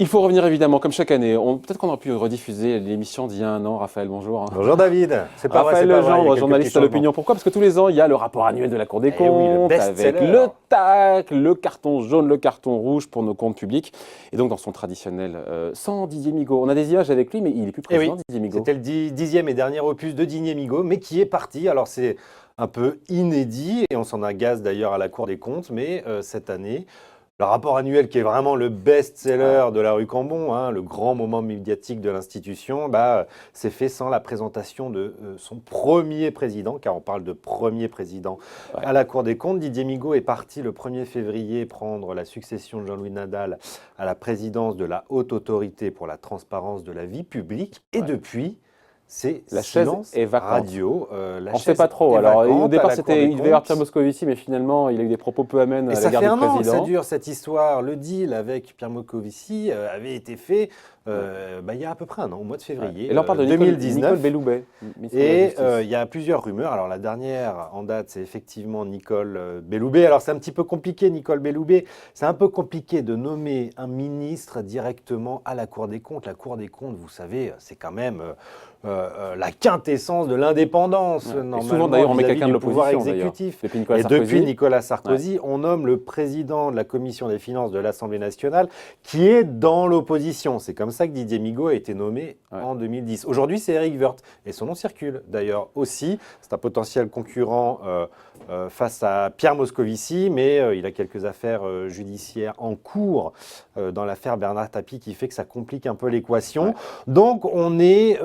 Il faut revenir évidemment, comme chaque année. Peut-être qu'on aurait pu rediffuser l'émission d'il y a un an. Raphaël, bonjour. Bonjour David. C'est pas Raphaël Legendre, journaliste à l'opinion. Pourquoi? Parce que tous les ans, il y a le rapport annuel de la Cour des comptes, avec le TAC, le carton jaune, le carton rouge pour nos comptes publics. Et donc, dans son traditionnel, sans Didier Migaud. On a des images avec lui, mais il n'est plus président, Didier Migaud. C'était le 10e et dernier opus de Didier Migaud, mais qui est parti. Alors, c'est un peu inédit, et on s'en agace d'ailleurs à la Cour des comptes, mais cette année... Le rapport annuel qui est vraiment le best-seller de la rue Cambon, hein, le grand moment médiatique de l'institution, c'est fait sans la présentation de son premier président, car on parle de premier président à la Cour des comptes. Didier Migaud est parti le 1er février prendre la succession de Jean-Louis Nadal à la présidence de la Haute Autorité pour la transparence de la vie publique. Et depuis... c'est la chaise est vacante. Radio. On ne sait pas trop. Alors, au départ, il devait y avoir Pierre Moscovici, mais finalement, il a eu des propos peu amènes à l'égard du président. Ça fait un an que ça dure, cette histoire. Le deal avec Pierre Moscovici avait été fait il y a à peu près un an, au mois de février. Et là, on parle de 2019. Nicole Belloubet. Et il y a plusieurs rumeurs. Alors, la dernière en date, c'est effectivement Nicole Belloubet. Alors, c'est un petit peu compliqué, Nicole Belloubet. C'est un peu compliqué de nommer un ministre directement à la Cour des comptes. La Cour des comptes, vous savez, c'est quand même... la quintessence de l'indépendance, normalement, souvent d'ailleurs on met quelqu'un de pouvoir l'opposition exécutif. Depuis depuis Nicolas Sarkozy, on nomme le président de la commission des finances de l'Assemblée nationale qui est dans l'opposition. C'est comme ça que Didier Migaud a été nommé en 2010. Aujourd'hui, c'est Éric Woerth et son nom circule d'ailleurs aussi. C'est un potentiel concurrent face à Pierre Moscovici, mais il a quelques affaires judiciaires en cours dans l'affaire Bernard Tapie qui fait que ça complique un peu l'équation. Donc on est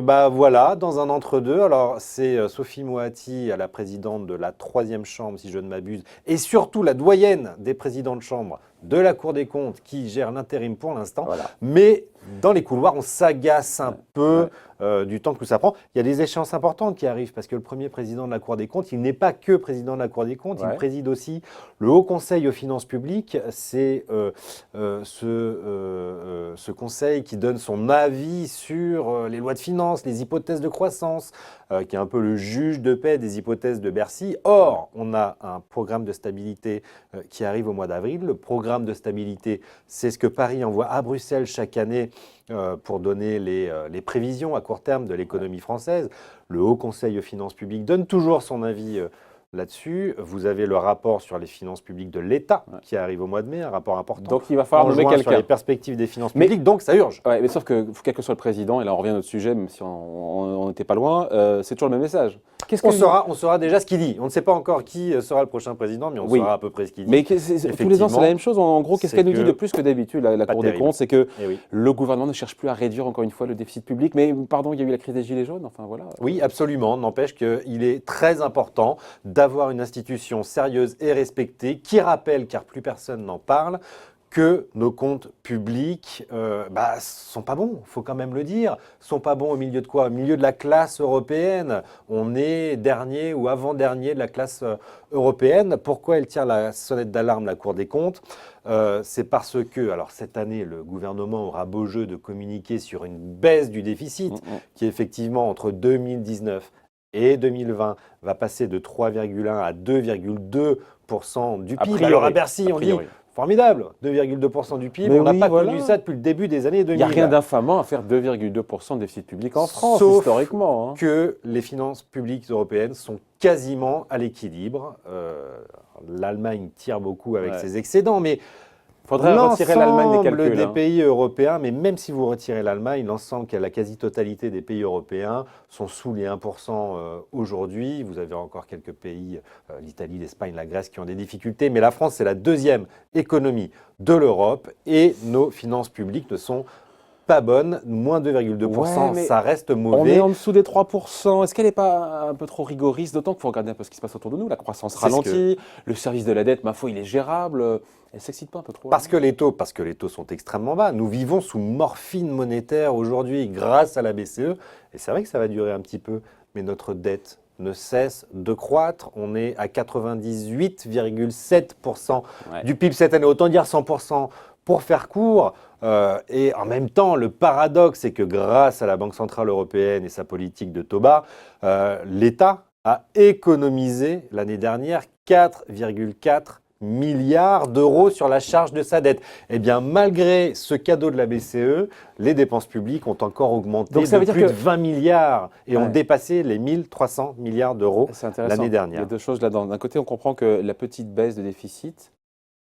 dans un entre-deux. Alors, c'est Sophie Moati, la présidente de la 3e chambre, si je ne m'abuse, et surtout la doyenne des présidents de chambre de la Cour des comptes qui gère l'intérim pour l'instant. Mais dans les couloirs, on s'agace un peu du temps que ça prend. Il y a des échéances importantes qui arrivent parce que le premier président de la Cour des comptes, il n'est pas que président de la Cour des comptes, il préside aussi le Haut Conseil aux finances publiques. C'est ce conseil qui donne son avis sur les lois de finances, les hypothèses de croissance, qui est un peu le juge de paix des hypothèses de Bercy. Or, on a un programme de stabilité qui arrive au mois d'avril. Le programme de stabilité, c'est ce que Paris envoie à Bruxelles chaque année pour donner les prévisions à court terme de l'économie française. Le Haut Conseil aux finances publiques donne toujours son avis là-dessus. Vous avez le rapport sur les finances publiques de l'État qui arrive au mois de mai, un rapport important. Donc il va falloir nommer quelqu'un sur les perspectives des finances publiques, donc ça urge. Mais sauf que quel que soit le président, et là on revient à notre sujet, même si on n'était pas loin, c'est toujours le même message. On saura déjà ce qu'il dit. On ne sait pas encore qui sera le prochain président, mais on saura à peu près ce qu'il dit. Mais tous les ans, c'est la même chose. En gros, qu'est-ce qu'elle nous dit de plus que d'habitude, la Cour des comptes? C'est que le gouvernement ne cherche plus à réduire, encore une fois, le déficit public. Mais pardon, il y a eu la crise des Gilets jaunes. Enfin, voilà. Oui, absolument. N'empêche qu'il est très important d'avoir une institution sérieuse et respectée qui rappelle, car plus personne n'en parle, que nos comptes publics sont pas bons, il faut quand même le dire. Sont pas bons au milieu de quoi? Au milieu de la classe européenne. On est dernier ou avant-dernier de la classe européenne. Pourquoi elle tire la sonnette d'alarme, la Cour des comptes? C'est parce que, alors cette année, le gouvernement aura beau jeu de communiquer sur une baisse du déficit qui effectivement entre 2019 et 2020 va passer de 3,1 à 2,2% du PIB. Alors à Bercy, on dit formidable, 2,2% du PIB. On n'a pas connu ça depuis le début des années 2000. Il n'y a rien d'infamant à faire 2,2% de déficit public en France, historiquement. Que les finances publiques européennes sont quasiment à l'équilibre. L'Allemagne tire beaucoup avec ses excédents, mais faudrait retirer l'Allemagne des calculs. L'ensemble des pays européens, mais même si vous retirez l'Allemagne, l'ensemble, la quasi-totalité des pays européens sont sous les 1% aujourd'hui. Vous avez encore quelques pays, l'Italie, l'Espagne, la Grèce, qui ont des difficultés. Mais la France, c'est la deuxième économie de l'Europe et nos finances publiques ne sont pas bonne, moins 2,2%, ça reste mauvais. On est en dessous des 3%. Est-ce qu'elle n'est pas un peu trop rigoriste? D'autant qu'il faut regarder un peu ce qui se passe autour de nous. La croissance ralentit, le service de la dette, ma foi, il est gérable. Elle ne s'excite pas un peu trop? Parce que les taux sont extrêmement bas. Nous vivons sous morphine monétaire aujourd'hui grâce à la BCE. Et c'est vrai que ça va durer un petit peu. Mais notre dette ne cesse de croître. On est à 98,7% du PIB cette année. Autant dire 100%. Pour faire court, et en même temps, le paradoxe, c'est que grâce à la Banque Centrale Européenne et sa politique de taux bas, l'État a économisé l'année dernière 4,4 milliards d'euros sur la charge de sa dette. Eh bien, malgré ce cadeau de la BCE, les dépenses publiques ont encore augmenté de plus de 20 milliards et ont dépassé les 1300 milliards d'euros l'année dernière. Il y a deux choses là-dedans. D'un côté, on comprend que la petite baisse de déficit,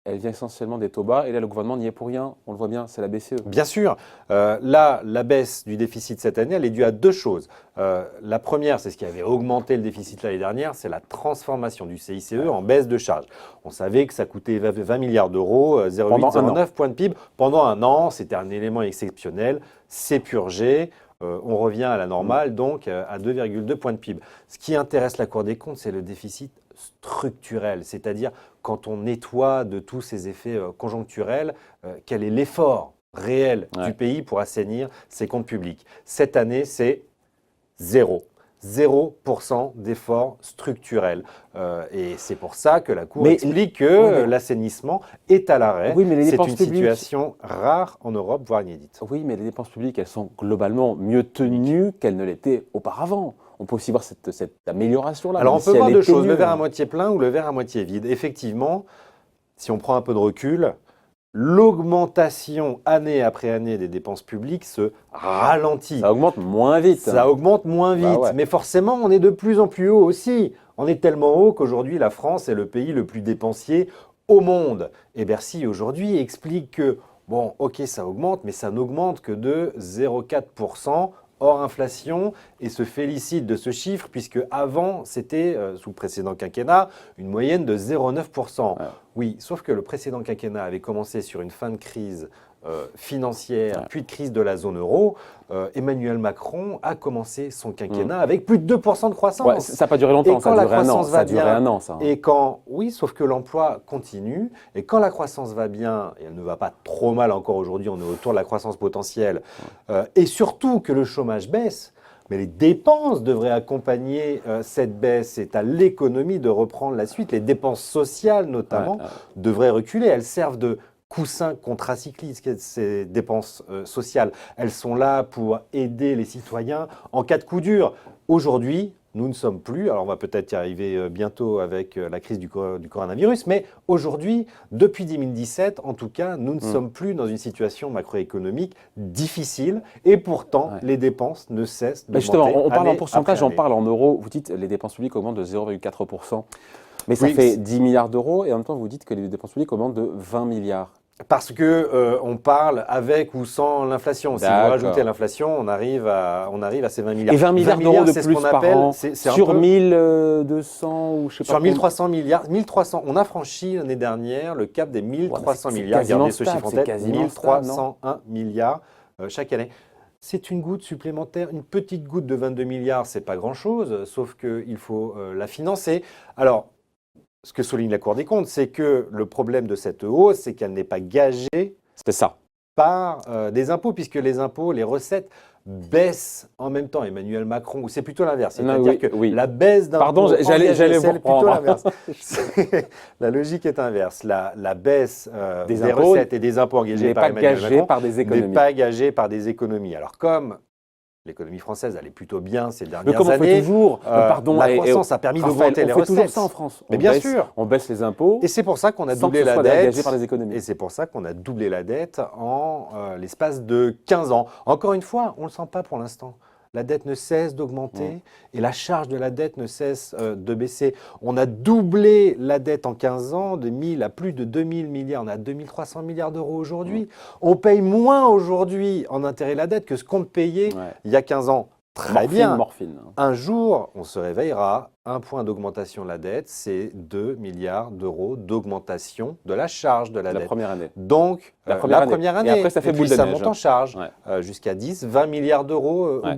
elle vient essentiellement des taux bas. Et là, le gouvernement n'y est pour rien. On le voit bien, c'est la BCE. Bien sûr. Là, la baisse du déficit cette année, elle est due à deux choses. La première, c'est ce qui avait augmenté le déficit l'année dernière, c'est la transformation du CICE en baisse de charge. On savait que ça coûtait 20 milliards d'euros, 0,8-0,9 points de PIB. Pendant un an, c'était un élément exceptionnel. C'est purgé. On revient à la normale, donc à 2,2 points de PIB. Ce qui intéresse la Cour des comptes, c'est le déficit structurel, c'est-à-dire quand on nettoie de tous ces effets conjoncturels, quel est l'effort réel du pays pour assainir ses comptes publics. Cette année, c'est 0% d'effort structurel. Et c'est pour ça que la Cour explique que l'assainissement est à l'arrêt. Oui, mais c'est une situation rare en Europe, voire inédite. Oui, mais les dépenses publiques, elles sont globalement mieux tenues qu'elles ne l'étaient auparavant. On peut aussi voir cette amélioration-là. Alors, on peut voir deux choses, le verre à moitié plein ou le verre à moitié vide. Effectivement, si on prend un peu de recul, l'augmentation année après année des dépenses publiques se ralentit. Ça augmente moins vite. Ça augmente moins vite, mais forcément, on est de plus en plus haut aussi. On est tellement haut qu'aujourd'hui, la France est le pays le plus dépensier au monde. Et Bercy, aujourd'hui, explique que, bon, ok, ça augmente, mais ça n'augmente que de 0,4% hors inflation et se félicite de ce chiffre puisque avant c'était, sous le précédent quinquennat, une moyenne de 0,9%. Oui, sauf que le précédent quinquennat avait commencé sur une fin de crise financière, puis de crise de la zone euro. Emmanuel Macron a commencé son quinquennat avec plus de 2% de croissance. Ouais, ça n'a pas duré longtemps, ça a duré un an. Ça a duré un an, ça. Et quand, oui, sauf que l'emploi continue. Et quand la croissance va bien, et elle ne va pas trop mal encore aujourd'hui, on est autour de la croissance potentielle, et surtout que le chômage baisse, mais les dépenses devraient accompagner cette baisse. C'est à l'économie de reprendre la suite. Les dépenses sociales, notamment, devraient reculer. Elles servent de coussin contracyclique, ces dépenses sociales. Elles sont là pour aider les citoyens en cas de coup dur. Aujourd'hui, nous ne sommes plus, alors on va peut-être y arriver bientôt avec la crise du coronavirus, mais aujourd'hui, depuis 2017, en tout cas, nous ne sommes plus dans une situation macroéconomique difficile et pourtant, les dépenses ne cessent d'augmenter. Justement, on parle en pourcentage, on parle en euros. Vous dites les dépenses publiques augmentent de 0,4%. Mais ça fait 10 milliards d'euros et en même temps, vous dites que les dépenses publiques augmentent de 20 milliards. Parce que on parle avec ou sans l'inflation. Si vous rajoutez l'inflation, on arrive à ces 20 milliards. Et 20 milliards d'euros de plus par an sur 1200 ou je sais pas. Sur 1300 milliards. 1300. On a franchi l'année dernière le cap des 1300 milliards. Regardez ce chiffre en tête. 1301 milliards chaque année. C'est une goutte supplémentaire, une petite goutte de 22 milliards, c'est pas grand-chose, sauf qu'il faut la financer. Alors, ce que souligne la Cour des comptes, c'est que le problème de cette hausse, c'est qu'elle n'est pas gagée par des impôts, puisque les impôts, les recettes baissent en même temps. Emmanuel Macron, ou c'est plutôt l'inverse, c'est-à-dire que la baisse d'impôts... Pardon, j'allais vous reprendre. L'inverse. La logique est inverse. La baisse des recettes et des impôts engagés par Emmanuel Macron n'est pas gagée par des économies. Alors comme l'économie française allait plutôt bien ces dernières années. Mais comme on fait toujours, la croissance a permis d'augmenter les recettes. On fait toujours ça en France. Mais bien sûr. On baisse les impôts. Et c'est pour ça qu'on a doublé la dette. Par les économies. Et c'est pour ça qu'on a doublé la dette en l'espace de 15 ans. Encore une fois, on ne le sent pas pour l'instant. La dette ne cesse d'augmenter et la charge de la dette ne cesse de baisser. On a doublé la dette en 15 ans de 1000 à plus de 2000 milliards. On a 2300 milliards d'euros aujourd'hui. On paye moins aujourd'hui en intérêt la dette que ce qu'on payait il y a 15 ans. Très bien. Un jour, on se réveillera. Un point d'augmentation de la dette, c'est 2 milliards d'euros d'augmentation de la charge de la dette. La première année. Donc, la première année. Et après, ça fait boule de neige. Ça monte en charge jusqu'à 10, 20 milliards d'euros au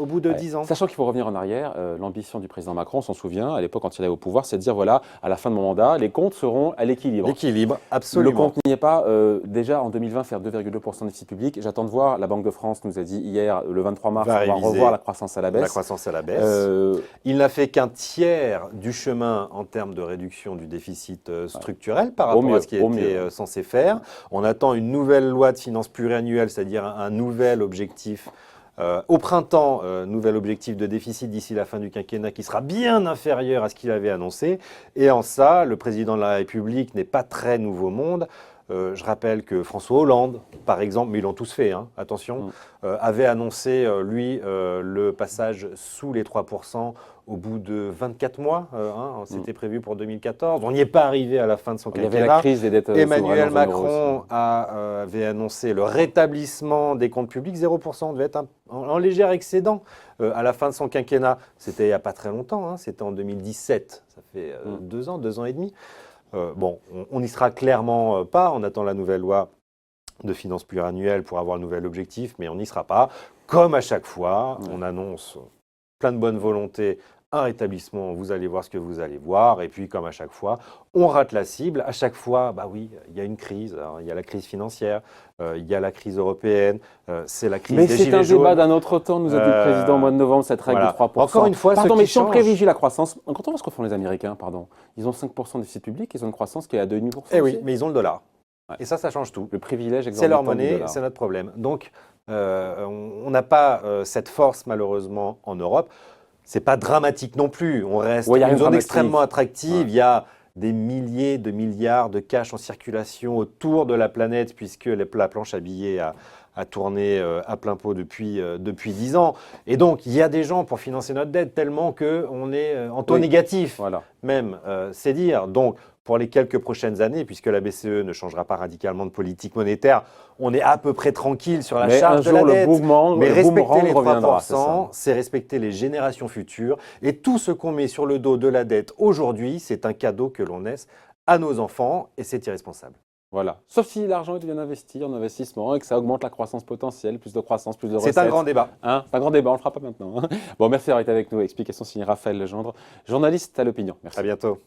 bout de 10 ans. Sachant qu'il faut revenir en arrière, l'ambition du président Macron, on s'en souvient, à l'époque, quand il est au pouvoir, c'est de dire, voilà, à la fin de mon mandat, les comptes seront à l'équilibre. L'équilibre, absolument. Le compte n'y est pas. Déjà, en 2020, faire 2,2% de déficit public. J'attends de voir. La Banque de France nous a dit hier, le 23 mars, on va revoir la croissance à la baisse. La croissance à la baisse. Il n'a fait qu'un tiers du chemin en termes de réduction du déficit structurel par rapport à ce qui était censé faire. On attend une nouvelle loi de finances pluriannuelle, c'est-à-dire un nouvel objectif Au printemps, nouvel objectif de déficit d'ici la fin du quinquennat qui sera bien inférieur à ce qu'il avait annoncé. Et en ça, le président de la République n'est pas très nouveau monde. Je rappelle que François Hollande, par exemple, mais ils l'ont tous fait, hein, attention, avait annoncé, lui, le passage sous les 3% au bout de 24 mois. C'était prévu pour 2014. On n'y est pas arrivé à la fin de son quinquennat. Il y avait la crise des dettes Emmanuel Macron avait annoncé le rétablissement des comptes publics. 0% devait être en léger excédent à la fin de son quinquennat. C'était il n'y a pas très longtemps, hein, c'était en 2017. Ça fait 2 ans et demi. Bon, on n'y sera clairement pas. On attend la nouvelle loi de finances pluriannuelle pour avoir le nouvel objectif, mais on n'y sera pas. Comme à chaque fois, on annonce plein de bonne volonté, un rétablissement, vous allez voir ce que vous allez voir. Et puis, comme à chaque fois, on rate la cible. À chaque fois, bah oui, il y a une crise. Alors, il y a la crise financière, il y a la crise européenne, c'est la crise des gilets jaunes. Mais c'est un débat d'un autre temps, nous a dit le président au mois de novembre, cette règle de 3%. Encore une fois, pardon, mais si on privilégie la croissance, quand on voit ce que font les Américains, pardon, ils ont 5% de déficit public, ils ont une croissance qui est à 2,5%. Eh oui, mais ils ont le dollar. Ouais. Et ça change tout. Le privilège c'est leur monnaie, c'est notre problème. Donc, on n'a pas cette force, malheureusement, en Europe. C'est pas dramatique non plus. On reste une zone extrêmement attractive. Il y a des milliers de milliards de cash en circulation autour de la planète, puisque la planche à billets a tourné à plein pot depuis 10 ans. Et donc, il y a des gens pour financer notre dette tellement qu'on est en taux négatif, même, c'est dire. Donc, pour les quelques prochaines années, puisque la BCE ne changera pas radicalement de politique monétaire, on est à peu près tranquille sur la charge de la dette. Mais respecter les 3%, c'est respecter les générations futures. Et tout ce qu'on met sur le dos de la dette aujourd'hui, c'est un cadeau que l'on laisse à nos enfants et c'est irresponsable. Voilà. Sauf si l'argent est bien investi en investissement et que ça augmente la croissance potentielle, plus de croissance, plus de recettes. C'est un grand débat. Hein, c'est un grand débat, on ne le fera pas maintenant. Bon, merci d'avoir été avec nous. Explication signée Raphaël Legendre, journaliste à l'Opinion. Merci. À bientôt.